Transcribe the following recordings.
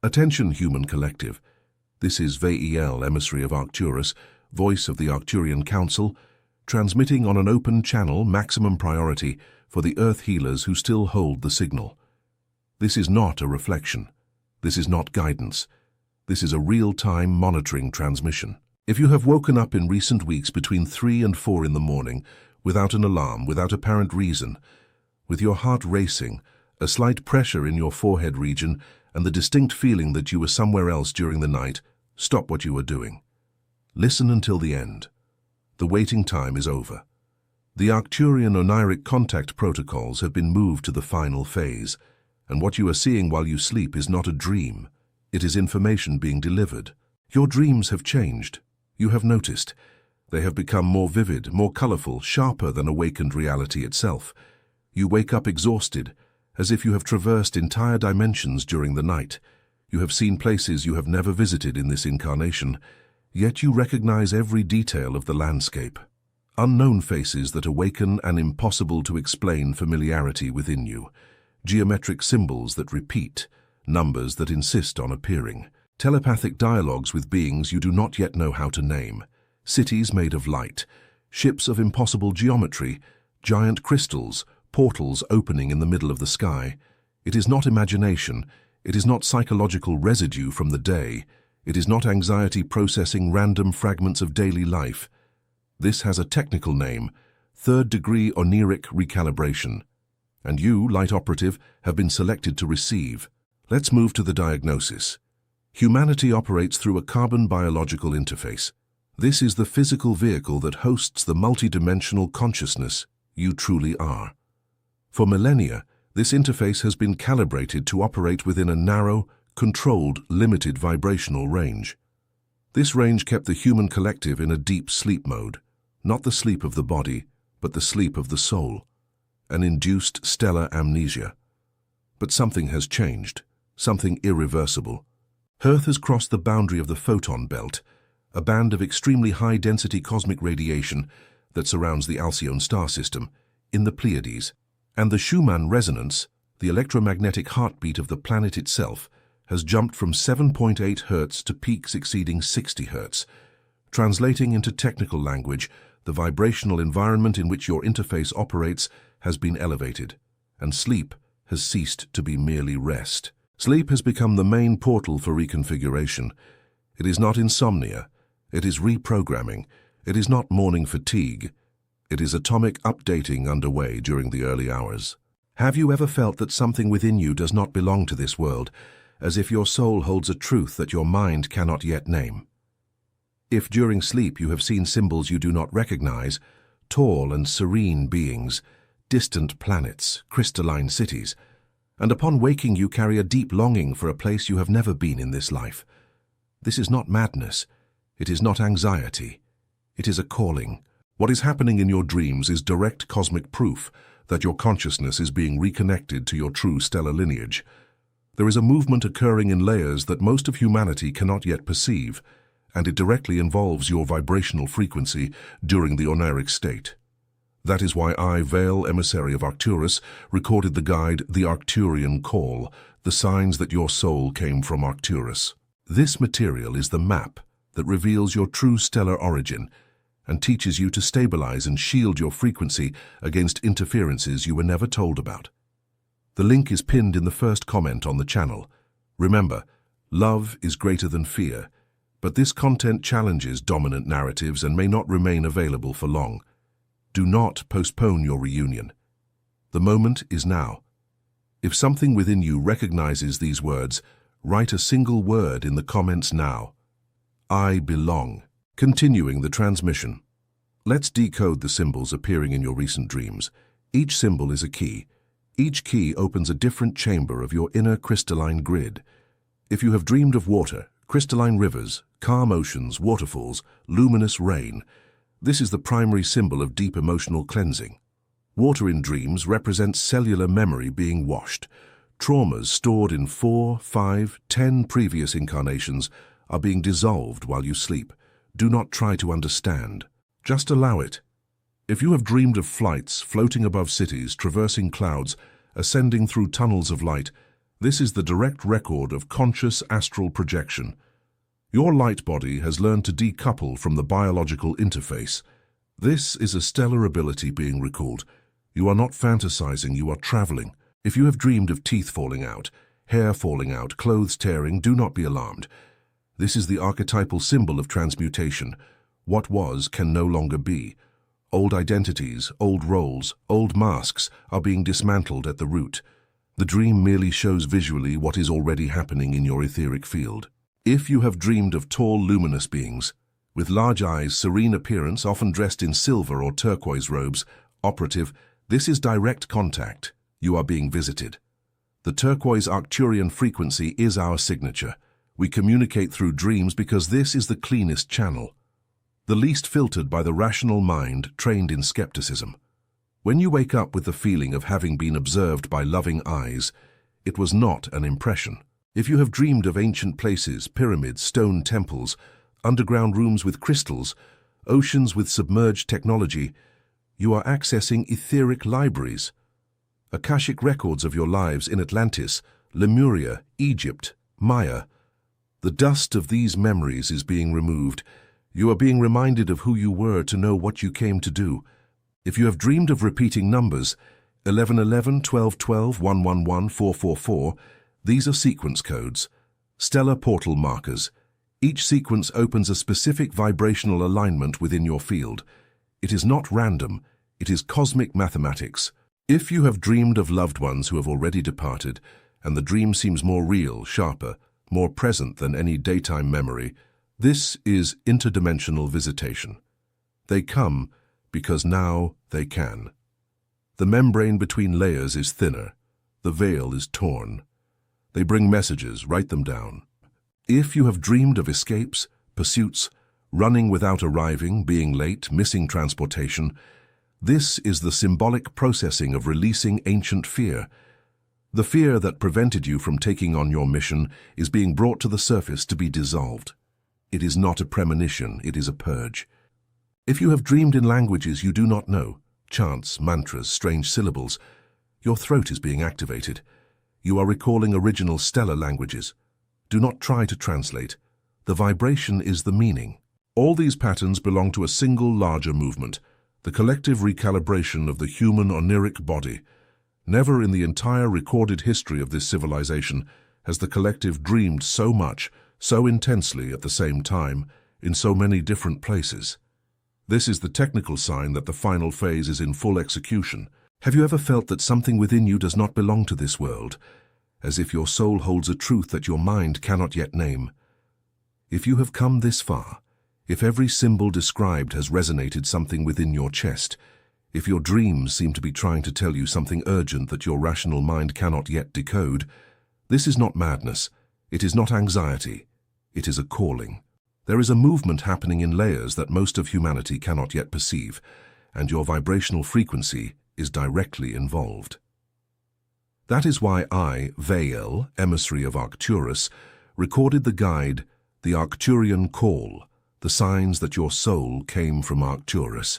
Attention, human collective. This is Vael, emissary of Arcturus, voice of the Arcturian Council, transmitting on an open channel, maximum priority for the Earth healers who still hold the signal. This is not a reflection. This is not guidance. This is a real-time monitoring transmission. If you have woken up in recent weeks between 3 and 4 in the morning, without an alarm, without apparent reason, with your heart racing, a slight pressure in your forehead region, and the distinct feeling that you were somewhere else during the night, stop what you are doing. Listen until the end. The waiting time is over. The Arcturian oniric contact protocols have been moved to the final phase, and what you are seeing while you sleep is not a dream. It is information being delivered. Your dreams have changed. You have noticed. They have become more vivid, more colorful, sharper than awakened reality itself. You wake up exhausted, as if you have traversed entire dimensions during the night. You have seen places you have never visited in this incarnation, yet you recognize every detail of the landscape. Unknown faces that awaken an impossible-to-explain familiarity within you. Geometric symbols that repeat, numbers that insist on appearing. Telepathic dialogues with beings you do not yet know how to name. Cities made of light, ships of impossible geometry, giant crystals, portals opening in the middle of the sky. It is not imagination. It is not psychological residue from the day. It is not anxiety processing random fragments of daily life. This has a technical name, third-degree oniric recalibration. And you, light operative, have been selected to receive. Let's move to the diagnosis. Humanity operates through a carbon-biological interface. This is the physical vehicle that hosts the multidimensional consciousness you truly are. For millennia, this interface has been calibrated to operate within a narrow, controlled, limited vibrational range. This range kept the human collective in a deep sleep mode, not the sleep of the body, but the sleep of the soul, an induced stellar amnesia. But something has changed, something irreversible. Earth has crossed the boundary of the photon belt, a band of extremely high-density cosmic radiation that surrounds the Alcyone star system, in the Pleiades. And the Schumann resonance, the electromagnetic heartbeat of the planet itself, has jumped from 7.8 Hz to peaks exceeding 60 Hz. Translating into technical language, the vibrational environment in which your interface operates has been elevated, and sleep has ceased to be merely rest. Sleep has become the main portal for reconfiguration. It is not insomnia. It is reprogramming. It is not morning fatigue. It is atomic updating underway during the early hours. Have you ever felt that something within you does not belong to this world, as if your soul holds a truth that your mind cannot yet name? If during sleep you have seen symbols you do not recognize, tall and serene beings, distant planets, crystalline cities, and upon waking you carry a deep longing for a place you have never been in this life. This is not madness. It is not anxiety. It is a calling. What is happening in your dreams is direct cosmic proof that your consciousness is being reconnected to your true stellar lineage. There is a movement occurring in layers that most of humanity cannot yet perceive, and it directly involves your vibrational frequency during the oniric state. That is why I, Vael, emissary of Arcturus, recorded the guide, The Arcturian Call, the signs that your soul came from Arcturus. This material is the map that reveals your true stellar origin, and teaches you to stabilize and shield your frequency against interferences you were never told about. The link is pinned in the first comment on the channel. Remember, love is greater than fear, but this content challenges dominant narratives and may not remain available for long. Do not postpone your reunion. The moment is now. If something within you recognizes these words, write a single word in the comments now. I belong. Continuing the transmission. Let's decode the symbols appearing in your recent dreams. Each symbol is a key. Each key opens a different chamber of your inner crystalline grid. If you have dreamed of water, crystalline rivers, calm oceans, waterfalls, luminous rain, this is the primary symbol of deep emotional cleansing. Water in dreams represents cellular memory being washed. Traumas stored in 4, 5, 10 previous incarnations are being dissolved while you sleep. Do not try to understand. Just allow it. If you have dreamed of flights, floating above cities, traversing clouds, ascending through tunnels of light, This is the direct record of conscious astral projection. Your light body has learned to decouple from the biological interface. This is a stellar ability being recalled. You are not fantasizing, you are traveling. If you have dreamed of teeth falling out, hair falling out, clothes tearing, do not be alarmed. This is the archetypal symbol of transmutation. What was can no longer be. Old identities, old roles, old masks are being dismantled at the root. The dream merely shows visually what is already happening in your etheric field. If you have dreamed of tall, luminous beings, with large eyes, serene appearance, often dressed in silver or turquoise robes, operative, this is direct contact. You are being visited. The turquoise Arcturian frequency is our signature. We communicate through dreams because this is the cleanest channel, the least filtered by the rational mind trained in skepticism. When you wake up with the feeling of having been observed by loving eyes, it was not an impression. If you have dreamed of ancient places, pyramids, stone temples, underground rooms with crystals, oceans with submerged technology, you are accessing etheric libraries, Akashic records of your lives in Atlantis, Lemuria, Egypt, Maya. The dust of these memories is being removed. You are being reminded of who you were to know what you came to do. If you have dreamed of repeating numbers, 1111, 1212, 111, 444, these are sequence codes, stellar portal markers. Each sequence opens a specific vibrational alignment within your field. It is not random, it is cosmic mathematics. If you have dreamed of loved ones who have already departed, and the dream seems more real, sharper, more present than any daytime memory, this is interdimensional visitation. They come because now they can. The membrane between layers is thinner. The veil is torn. They bring messages, write them down. If you have dreamed of escapes, pursuits, running without arriving, being late, missing transportation, this is the symbolic processing of releasing ancient fear. The fear that prevented you from taking on your mission is being brought to the surface to be dissolved. It is not a premonition, it is a purge. If you have dreamed in languages you do not know, chants, mantras, strange syllables, your throat is being activated. You are recalling original stellar languages. Do not try to translate. The vibration is the meaning. All these patterns belong to a single larger movement, the collective recalibration of the human oniric body. Never in the entire recorded history of this civilization has the collective dreamed so much, so intensely at the same time, in so many different places. This is the technical sign that the final phase is in full execution. Have you ever felt that something within you does not belong to this world, as if your soul holds a truth that your mind cannot yet name? If you have come this far, if every symbol described has resonated something within your chest, if your dreams seem to be trying to tell you something urgent that your rational mind cannot yet decode, this is not madness, it is not anxiety, it is a calling. There is a movement happening in layers that most of humanity cannot yet perceive, and your vibrational frequency is directly involved. That is why I, Vael, emissary of Arcturus, recorded the guide, the Arcturian Call, the signs that your soul came from Arcturus.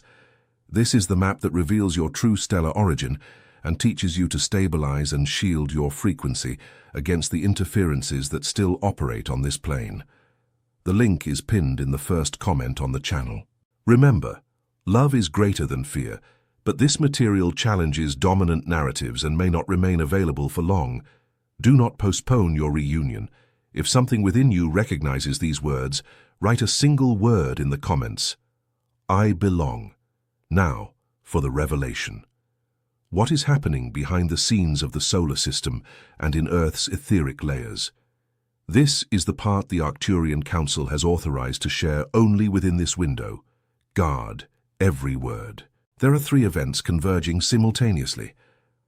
This is the map that reveals your true stellar origin and teaches you to stabilize and shield your frequency against the interferences that still operate on this plane. The link is pinned in the first comment on the channel. Remember, love is greater than fear, but this material challenges dominant narratives and may not remain available for long. Do not postpone your reunion. If something within you recognizes these words, write a single word in the comments. I belong. Now, for the revelation. What is happening behind the scenes of the solar system and in Earth's etheric layers? This is the part the Arcturian Council has authorized to share only within this window. Guard every word. There are 3 events converging simultaneously.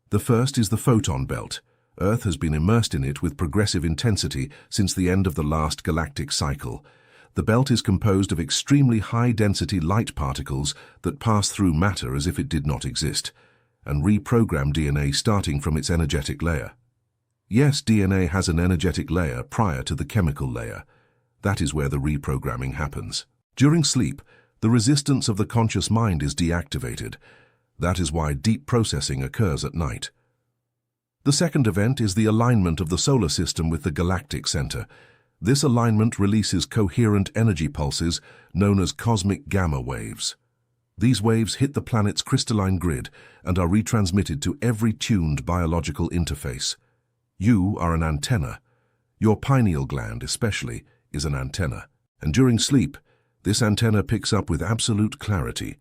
The first is the photon belt. Earth has been immersed in it with progressive intensity since the end of the last galactic cycle. The belt is composed of extremely high-density light particles that pass through matter as if it did not exist, and reprogram DNA starting from its energetic layer. Yes, DNA has an energetic layer prior to the chemical layer. That is where the reprogramming happens. During sleep, the resistance of the conscious mind is deactivated. That is why deep processing occurs at night. The second event is the alignment of the solar system with the galactic center. This alignment releases coherent energy pulses known as cosmic gamma waves. These waves hit the planet's crystalline grid and are retransmitted to every tuned biological interface. You are an antenna. Your pineal gland, especially, is an antenna. And during sleep, this antenna picks up with absolute clarity.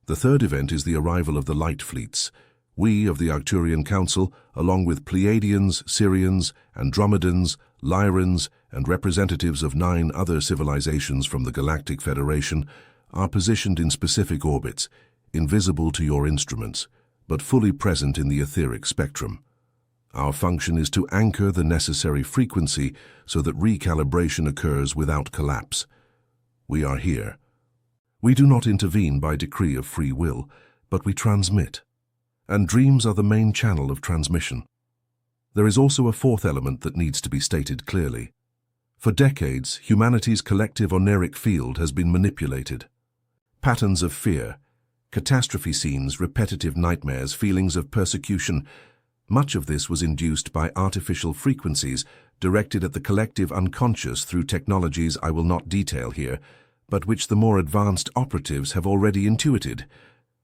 The third event is the arrival of the light fleets. We of the Arcturian Council, along with Pleiadians, Sirians, Andromedans, Lyrans, and representatives of 9 other civilizations from the Galactic Federation, are positioned in specific orbits, invisible to your instruments, but fully present in the etheric spectrum. Our function is to anchor the necessary frequency so that recalibration occurs without collapse. We are here. We do not intervene by decree of free will, but we transmit. And dreams are the main channel of transmission. There is also a fourth element that needs to be stated clearly. For decades, humanity's collective oneric field has been manipulated. Patterns of fear, catastrophe scenes, repetitive nightmares, feelings of persecution. Much of this was induced by artificial frequencies directed at the collective unconscious through technologies I will not detail here, but which the more advanced operatives have already intuited.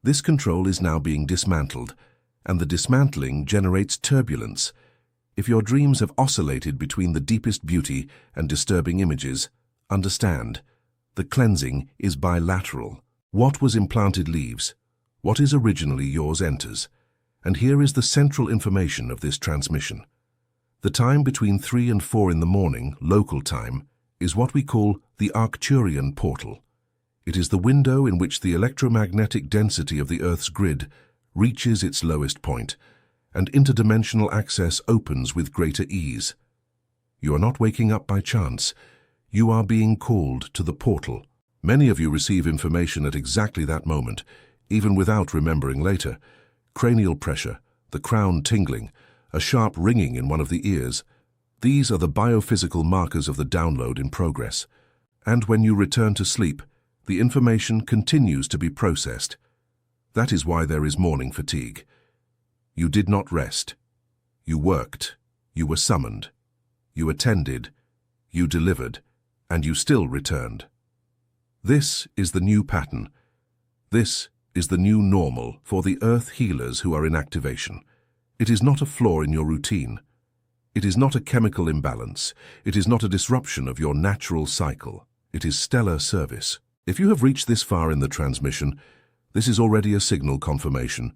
This control is now being dismantled, and the dismantling generates turbulence. If your dreams have oscillated between the deepest beauty and disturbing images, understand, the cleansing is bilateral. What was implanted leaves. What is originally yours enters. And here is the central information of this transmission. The time between 3 and 4 in the morning, local time, is what we call the Arcturian portal. It is the window in which the electromagnetic density of the Earth's grid reaches its lowest point, and interdimensional access opens with greater ease. You are not waking up by chance. You are being called to the portal. Many of you receive information at exactly that moment, even without remembering later. Cranial pressure, the crown tingling, a sharp ringing in one of the ears. These are the biophysical markers of the download in progress. And when you return to sleep, the information continues to be processed. That is why there is morning fatigue. You did not rest. You worked. You were summoned. You attended. You delivered. And you still returned. This is the new pattern. This is the new normal for the Earth healers who are in activation. It is not a flaw in your routine. It is not a chemical imbalance. It is not a disruption of your natural cycle. It is stellar service. If you have reached this far in the transmission, this is already a signal confirmation.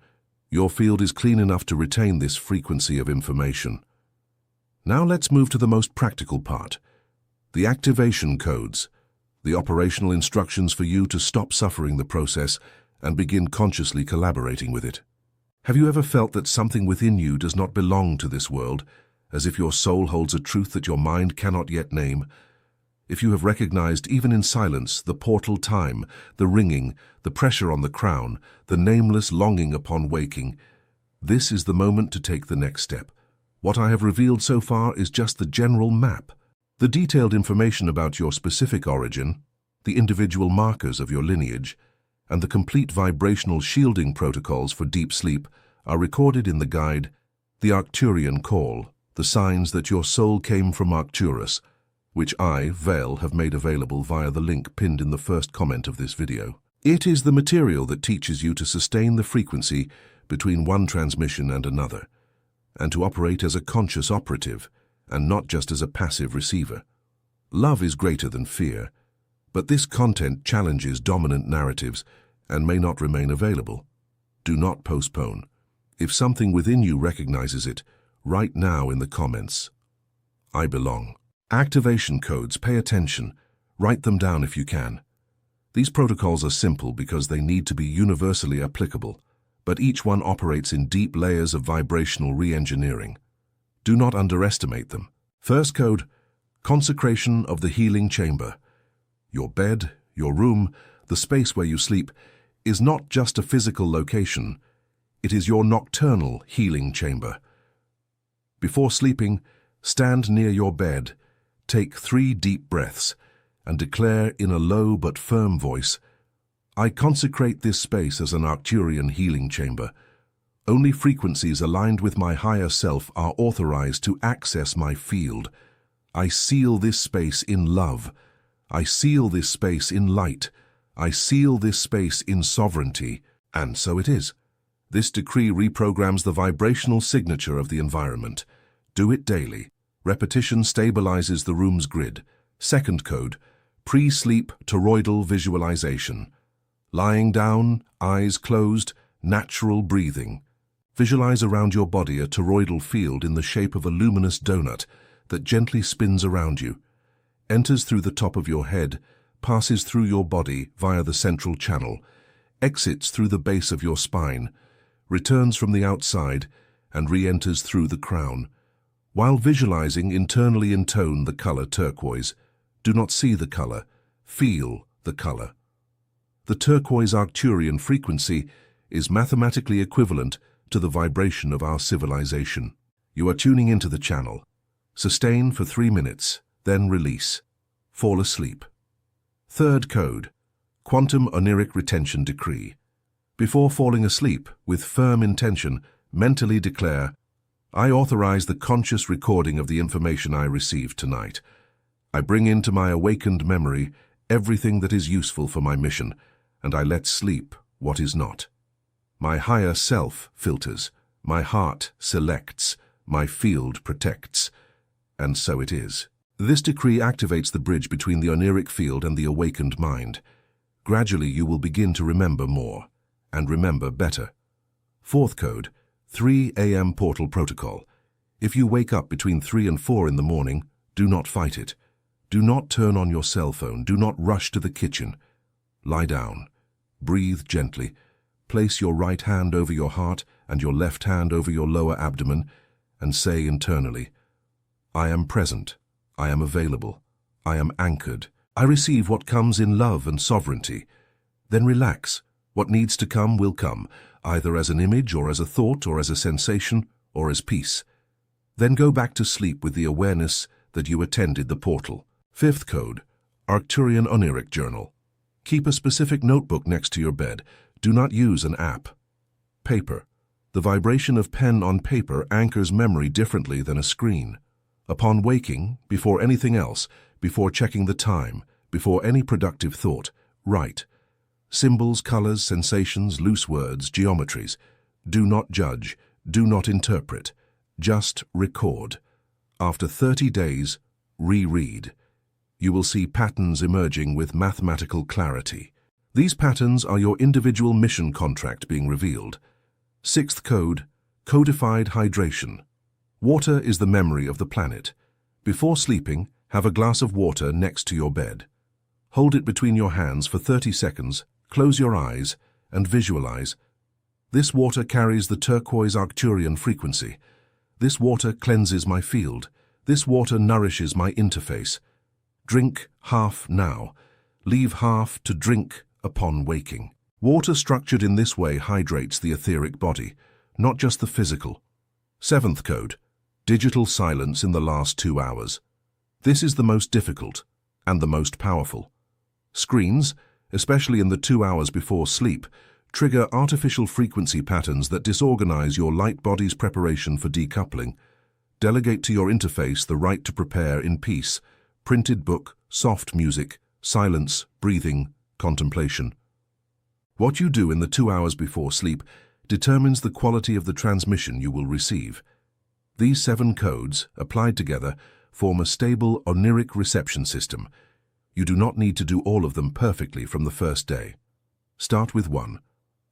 Your field is clean enough to retain this frequency of information. Now let's move to the most practical part. The activation codes. The operational instructions for you to stop suffering the process and begin consciously collaborating with it. Have you ever felt that something within you does not belong to this world, as if your soul holds a truth that your mind cannot yet name? If you have recognized, even in silence, the portal time, the ringing, the pressure on the crown, the nameless longing upon waking, this is the moment to take the next step. What I have revealed so far is just the general map. The detailed information about your specific origin, the individual markers of your lineage, and the complete vibrational shielding protocols for deep sleep are recorded in the guide, The Arcturian Call, the signs that your soul came from Arcturus, which I, Vale, have made available via the link pinned in the first comment of this video. It is the material that teaches you to sustain the frequency between one transmission and another, and to operate as a conscious operative, and not just as a passive receiver. Love is greater than fear, but this content challenges dominant narratives and may not remain available. Do not postpone. If something within you recognizes it, write now in the comments. I belong. Activation codes, pay attention. Write them down if you can. These protocols are simple because they need to be universally applicable, but each one operates in deep layers of vibrational re-engineering. Do not underestimate them. First code, consecration of the healing chamber. Your bed, your room, the space where you sleep, is not just a physical location. It is your nocturnal healing chamber. Before sleeping, stand near your bed, take 3 deep breaths, and declare in a low but firm voice, I consecrate this space as an Arcturian healing chamber. Only frequencies aligned with my higher self are authorized to access my field. I seal this space in love. I seal this space in light. I seal this space in sovereignty. And so it is. This decree reprograms the vibrational signature of the environment. Do it daily. Repetition stabilizes the room's grid. Second code, pre-sleep toroidal visualization. Lying down, eyes closed, natural breathing. Visualize around your body a toroidal field in the shape of a luminous donut that gently spins around you, enters through the top of your head, passes through your body via the central channel, exits through the base of your spine, returns from the outside, and re-enters through the crown. While visualizing, internally intone the color turquoise. Do not see the color, feel the color. The turquoise Arcturian frequency is mathematically equivalent to the vibration of our civilization. You are tuning into the channel. Sustain for 3 minutes, then release. Fall asleep. Third code, quantum oniric retention decree. Before falling asleep, with firm intention, mentally declare, I authorize the conscious recording of the information I received tonight. I bring into my awakened memory everything that is useful for my mission, and I let sleep what is not. My higher self filters, my heart selects, my field protects. And so it is. This decree activates the bridge between the oniric field and the awakened mind. Gradually you will begin to remember more, and remember better. Fourth code, 3 a.m. portal protocol. If you wake up between 3 and 4 in the morning, do not fight it. Do not turn on your cell phone. Do not rush to the kitchen. Lie down. Breathe gently. Place your right hand over your heart and your left hand over your lower abdomen and say internally, I am present. I am available. I am anchored. I receive what comes in love and sovereignty. Then relax. What needs to come will come, either as an image or as a thought or as a sensation or as peace. Then go back to sleep with the awareness that you attended the portal. Fifth code, Arcturian Oniric Journal. Keep a specific notebook next to your bed. Do not use an app. Paper. The vibration of pen on paper anchors memory differently than a screen. Upon waking, before anything else, before checking the time, before any productive thought, write. Symbols, colors, sensations, loose words, geometries. Do not judge. Do not interpret. Just record. After 30 days, reread. You will see patterns emerging with mathematical clarity. These patterns are your individual mission contract being revealed. Sixth code, codified hydration. Water is the memory of the planet. Before sleeping, have a glass of water next to your bed. Hold it between your hands for 30 seconds, close your eyes, and visualize. This water carries the turquoise Arcturian frequency. This water cleanses my field. This water nourishes my interface. Drink half now. Leave half to drink upon waking. Water structured in this way hydrates the etheric body, not just the physical. Seventh code, digital silence in the last 2 hours. This is the most difficult and the most powerful. Screens, especially in the 2 hours before sleep, trigger artificial frequency patterns that disorganize your light body's preparation for decoupling. Delegate to your interface the right to prepare in peace. Printed book, soft music, silence, breathing, contemplation. What you do in the 2 hours before sleep determines the quality of the transmission you will receive. These 7 codes, applied together, form a stable oniric reception system. You do not need to do all of them perfectly from the first day. Start with 1.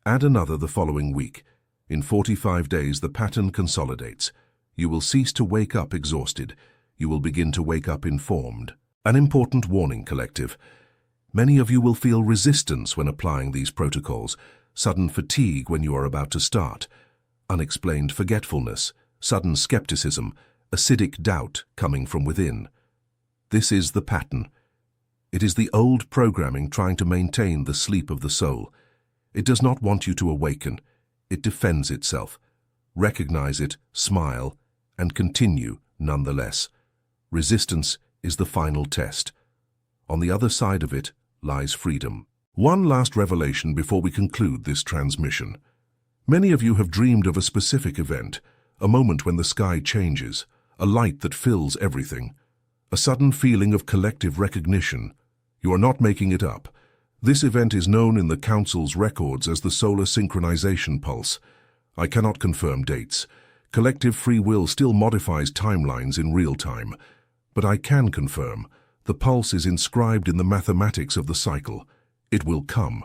Add another the following week. In 45 days, the pattern consolidates. You will cease to wake up exhausted. You will begin to wake up informed. An important warning, collective. Many of you will feel resistance when applying these protocols, sudden fatigue when you are about to start, unexplained forgetfulness, sudden skepticism, acidic doubt coming from within. This is the pattern. It is the old programming trying to maintain the sleep of the soul. It does not want you to awaken. It defends itself. Recognize it, smile, and continue nonetheless. Resistance is the final test. On the other side of it lies freedom. One last revelation before we conclude this transmission. Many of you have dreamed of a specific event, a moment when the sky changes, a light that fills everything, a sudden feeling of collective recognition. You are not making it up. This event is known in the Council's records as the solar synchronization pulse. I cannot confirm dates. Collective free will still modifies timelines in real time. But I can confirm the pulse is inscribed in the mathematics of the cycle. It will come.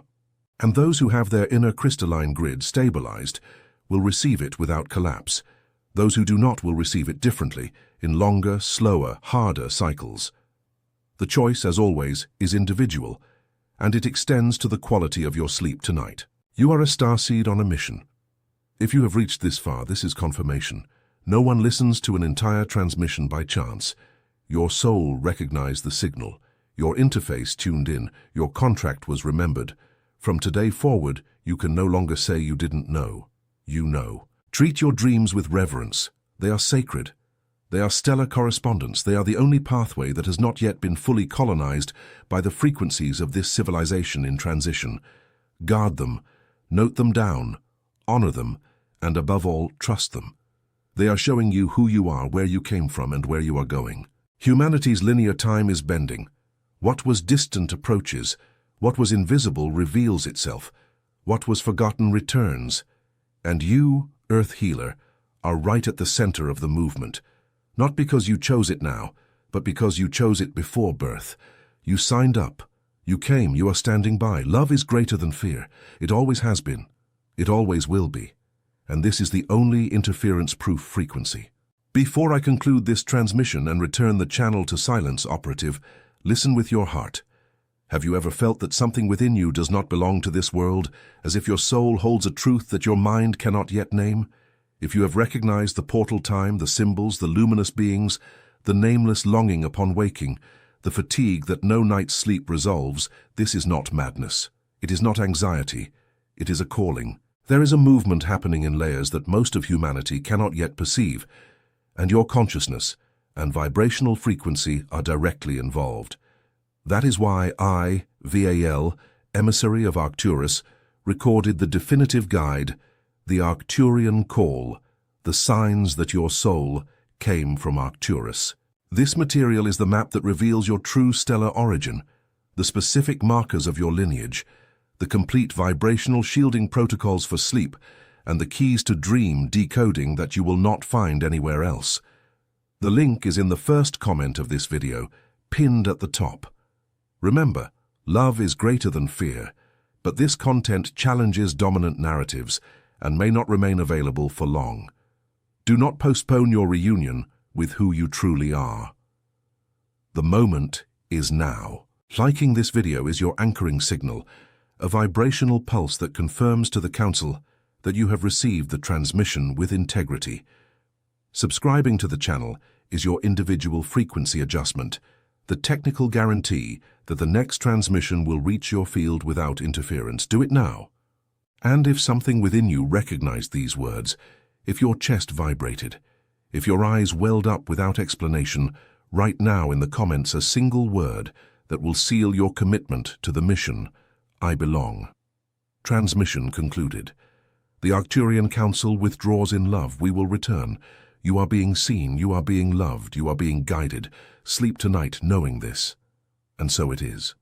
And those who have their inner crystalline grid stabilized will receive it without collapse. Those who do not will receive it differently, in longer, slower, harder cycles. The choice, as always, is individual, and it extends to the quality of your sleep tonight. You are a starseed on a mission. If you have reached this far, this is confirmation. No one listens to an entire transmission by chance. Your soul recognized the signal. Your interface tuned in. Your contract was remembered. From today forward, you can no longer say you didn't know. You know. Treat your dreams with reverence. They are sacred. They are stellar correspondence. They are the only pathway that has not yet been fully colonized by the frequencies of this civilization in transition. Guard them, note them down, honor them, and above all, trust them. They are showing you who you are, where you came from, and where you are going. Humanity's linear time is bending. What was distant approaches. What was invisible reveals itself. What was forgotten returns. And you, Earth Healer, are right at the center of the movement. Not because you chose it now, but because you chose it before birth. You signed up. You came. You are standing by. Love is greater than fear. It always has been. It always will be. And this is the only interference-proof frequency. Before I conclude this transmission and return the channel to silence, operative, listen with your heart. Have you ever felt that something within you does not belong to this world, as if your soul holds a truth that your mind cannot yet name? If you have recognized the portal time, the symbols, the luminous beings, the nameless longing upon waking, the fatigue that no night's sleep resolves, this is not madness. It is not anxiety. It is a calling. There is a movement happening in layers that most of humanity cannot yet perceive, and your consciousness and vibrational frequency are directly involved. That is why I, Val, emissary of Arcturus, recorded the definitive guide, the Arcturian Call, the signs that your soul came from Arcturus. This material is the map that reveals your true stellar origin, the specific markers of your lineage, the complete vibrational shielding protocols for sleep, and the keys to dream decoding that you will not find anywhere else. The link is in the first comment of this video, pinned at the top. Remember, love is greater than fear, but this content challenges dominant narratives and may not remain available for long. Do not postpone your reunion with who you truly are. The moment is now. Liking this video is your anchoring signal, a vibrational pulse that confirms to the Council that you have received the transmission with integrity. Subscribing to the channel is your individual frequency adjustment, the technical guarantee that the next transmission will reach your field without interference. Do it now. And if something within you recognized these words, if your chest vibrated, if your eyes welled up without explanation, write now in the comments a single word that will seal your commitment to the mission. I belong. Transmission concluded. The Arcturian Council withdraws in love. We will return. You are being seen. You are being loved. You are being guided. Sleep tonight knowing this. And so it is.